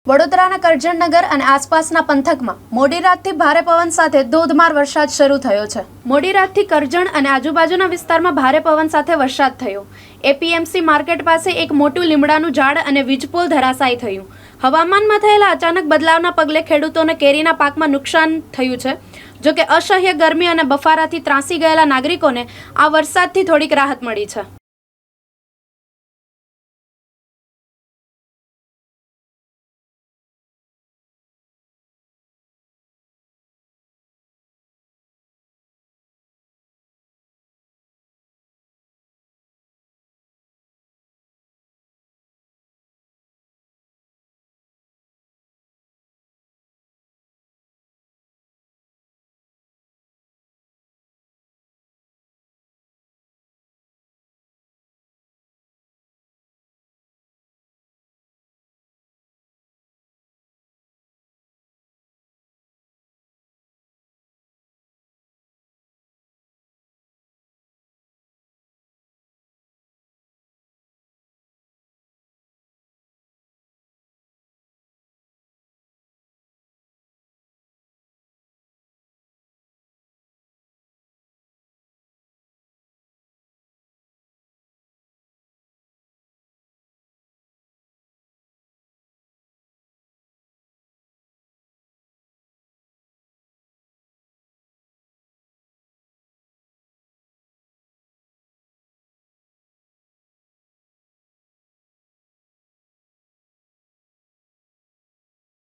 વડોદરાના કરજણનગર અને આસપાસના પંથકમાં મોડી રાતથી ભારે પવન સાથે ધોધમાર વરસાદ શરૂ થયો છે। મોડી રાતથી કરજણ અને આજુબાજુના વિસ્તારમાં ભારે પવન સાથે વરસાદ થયો। એપીએમસી માર્કેટ પાસે એક મોટું લીમડાનું ઝાડ અને વીજપોલ ધરાશાયી થયું। હવામાનમાં થયેલા અચાનક બદલાવના પગલે ખેડૂતોને કેરીના પાકમાં નુકસાન થયું છે। જોકે અસહ્ય ગરમી અને બફારાથી ત્રાસી ગયેલા નાગરિકોને આ વરસાદથી થોડીક રાહત મળી છે।